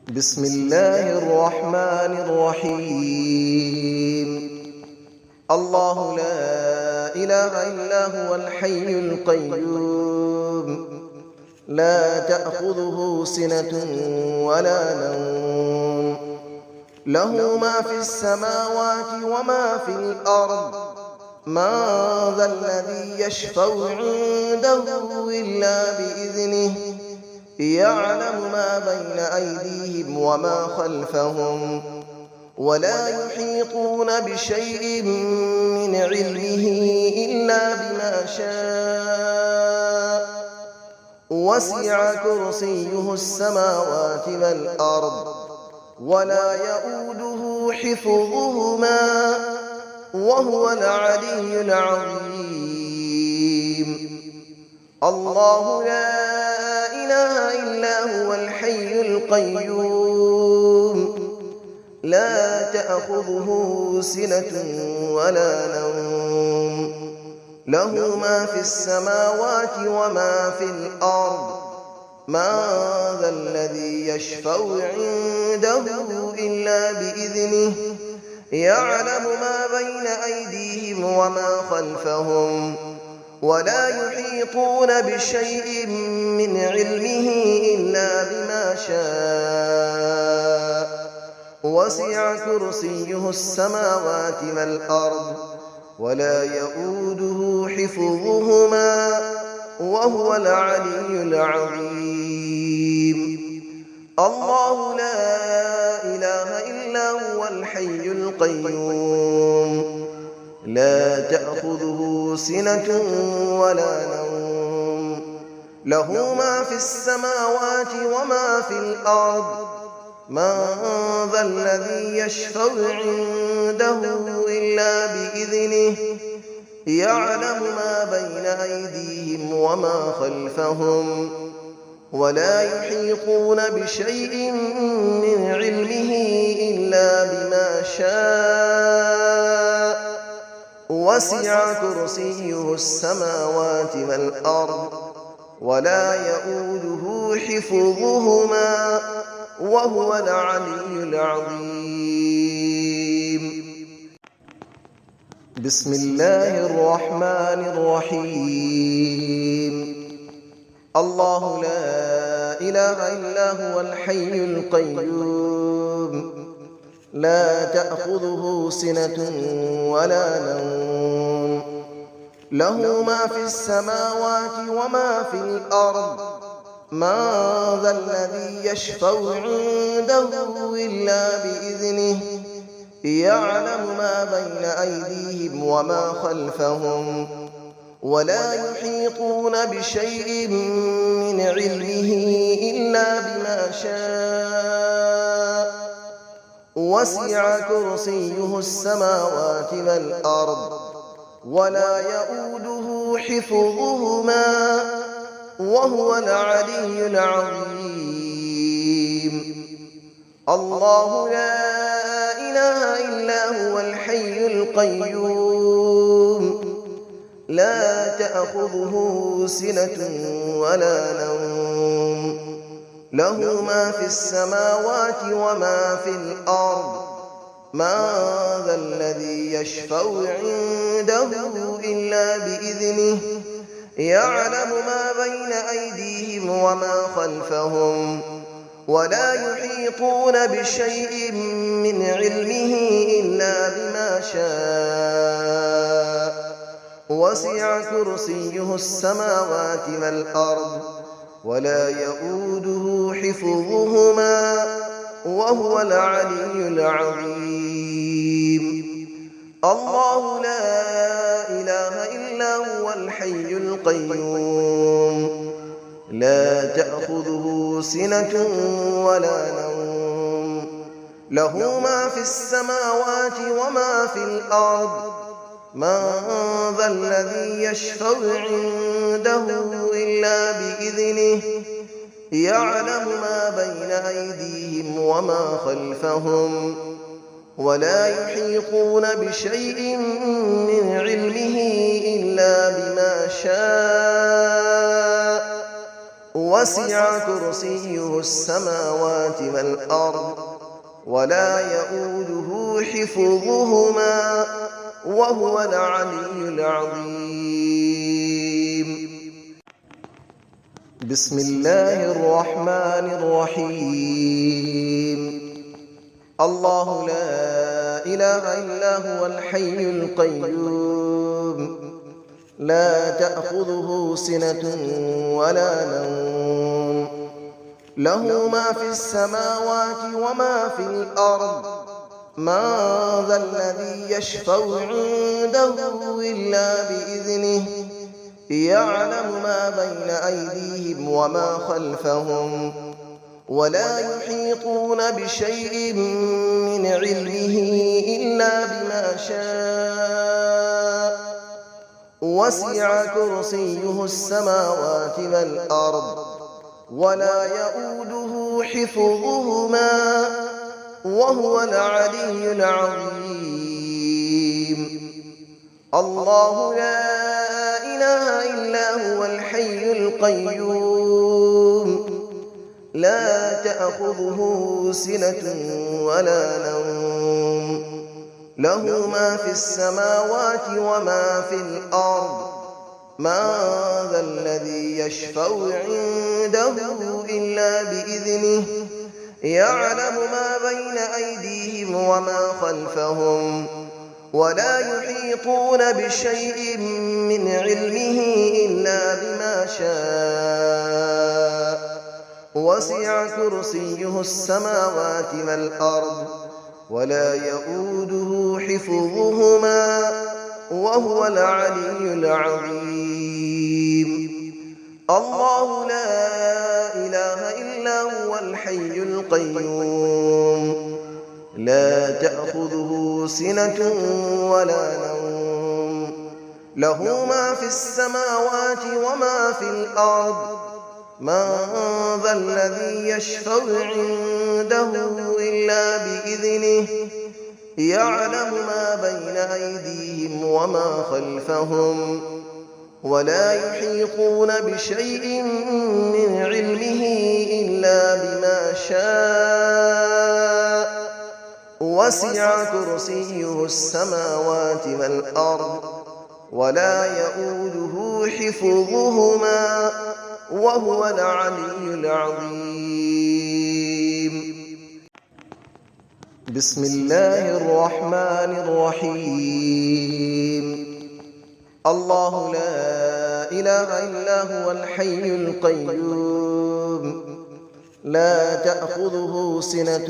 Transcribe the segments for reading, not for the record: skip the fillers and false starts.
بسم الله الرحمن الرحيم. الله لا إله إلا هو الحي القيوم، لا تأخذه سنة ولا نوم، له ما في السماوات وما في الأرض. من ذا الذي يشفع عنده إلا بإذنه، يعلم ما بين أيديهم وما خلفهم، ولا يحيطون بشيء من علمه إلا بما شاء. وسع كرسيه السماوات والأرض، ولا يؤوده حفظهما، وهو العلي العظيم. الله لا إله إلا هو الحي القيوم، لا تأخذه سنة ولا نوم، له ما في السماوات وما في الأرض. من ذا الذي يشفع عنده إلا بإذنه، يعلم ما بين أيديهم وما خلفهم، ولا يحيطون بشيء من علمه إلا بما شاء. وسع كرسيه السماوات والأرض، ولا يؤوده حفظهما، وهو العلي العظيم. الله لا إله إلا هو الحي القيوم، لا تأخذه سنة ولا نوم، له ما في السماوات وما في الأرض. من ذا الذي يشفع عنده إلا بإذنه، يعلم ما بين أيديهم وما خلفهم، ولا يحيطون بشيء من علمه إلا بما شاء. وسع كرسيه السماوات والأرض، ولا يؤوده حفظهما، وهو العلي العظيم. بسم الله الرحمن الرحيم. الله لا إله إلا هو الحي القيوم، لا تأخذه سنة ولا نوم، له ما في السماوات وما في الأرض. من ذا الذي يشفع عنده إلا بإذنه، يعلم ما بين أيديهم وما خلفهم، ولا يحيطون بشيء من علمه إلا بما شاء. وسع كرسيه السماوات والأرض، ولا يؤوده حفظهما، وهو العلي العظيم. الله لا إله إلا هو الحي القيوم، لا تأخذه سنة ولا نوم، له ما في السماوات وما في الأرض. من ذا الذي يشفع عنده إلا بإذنه، يعلم ما بين أيديهم وما خلفهم، ولا يحيطون بشيء من علمه إلا بما شاء. وسع كرسيه السماوات والأرض، ولا يؤوده حفظهما، وهو العلي العظيم. الله لا إله إلا هو الحي القيوم، لا تأخذه سنة ولا نوم، له ما في السماوات وما في الأرض. من ذا الذي يشفع عنده إلا بإذنه، يعلم ما بين أيديهم وما خلفهم، ولا يحيطون بشيء من علمه إلا بما شاء. وسع كرسيه السماوات والأرض ولا يؤوده حفظهما وهو العلي العظيم. بسم الله الرحمن الرحيم. الله لا إله إلا هو الحي القيوم لا تأخذه سنة ولا نوم له ما في السماوات وما في الأرض من ذا الذي يشفع عنده إلا بإذنه يعلم ما بين أيديهم وما خلفهم ولا يحيطون بشيء من علمه إلا بما شاء وسع كرسيه السماوات والأرض ولا يؤوده حفظهما وهو العلي العظيم. الله لا إله إلا هو الحي القيوم لا تأخذه سنة ولا نوم له ما في السماوات وما في الأرض من ذا الذي يشفع عنده إلا بإذنه يعلم ما بين أيديهم وما خلفهم ولا يحيطون بشيء من علمه إلا بما شاء وسع كرسيه السماوات والأرض ولا يؤوده حفظهما وهو العلي العظيم. الله لا إله إلا هو الحي القيوم لا تأخذه سنة ولا نوم له ما في السماوات وما في الأرض من ذا الذي يشفع عنده إلا بإذنه يعلم ما بين أيديهم وما خلفهم ولا يحيطون بشيء من علمه إلا بما شاء وسع كرسيه السماوات والأرض ولا يؤوده حفظهما وهو العلي العظيم. بسم الله الرحمن الرحيم. الله لا إله إلا هو الحي القيوم لا تأخذه سنة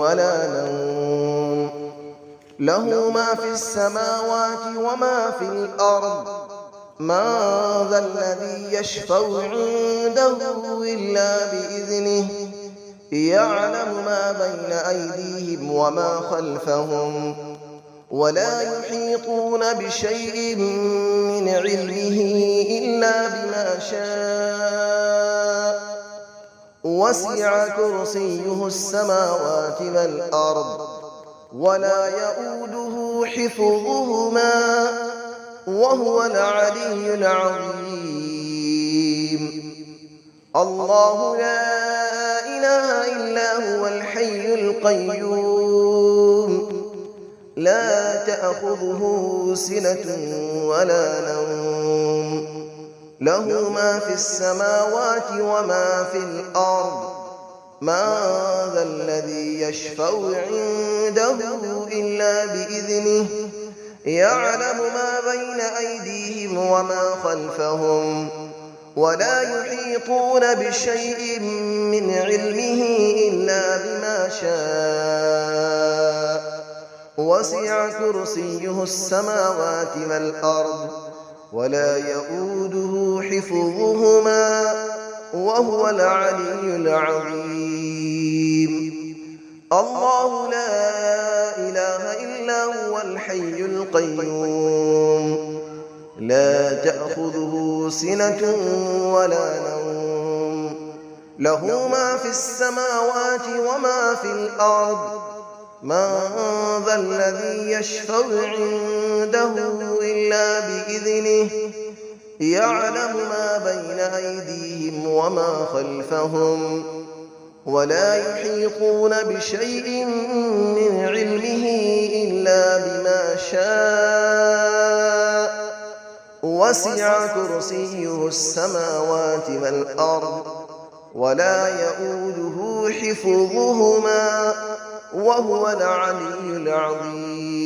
ولا نوم له ما في السماوات وما في الأرض من ذا الذي يشفع عنده إلا بإذنه يعلم ما بين أيديهم وما خلفهم ولا يحيطون بشيء من علمه إلا بما شاء وسع كرسيه السماوات والأرض ولا يؤوده حفظهما وهو العلي العظيم. الله لا إله إلا هو الحي القيوم لا تأخذه سنة ولا نوم له ما في السماوات وما في الأرض من ذا الذي يشفع عنده إلا بإذنه يعلم ما بين أيديهم وما خلفهم ولا يحيطون بشيء من علمه إلا بما شاء وسع كرسيه السماوات والأرض ولا يؤوده حفظهما وهو العلي العظيم. الله لا إله إلا هو الحي القيوم لا تأخذه سنة ولا نوم له ما في السماوات وما في الأرض من ذا الذي يشفع عنده إلا بإذنه يعلم ما بين أيديهم وما خلفهم ولا يحيطون بشيء من علمه إلا بما شاء وسع كرسيه السماوات والأرض ولا يئوده حفظهما وهو العلي العظيم.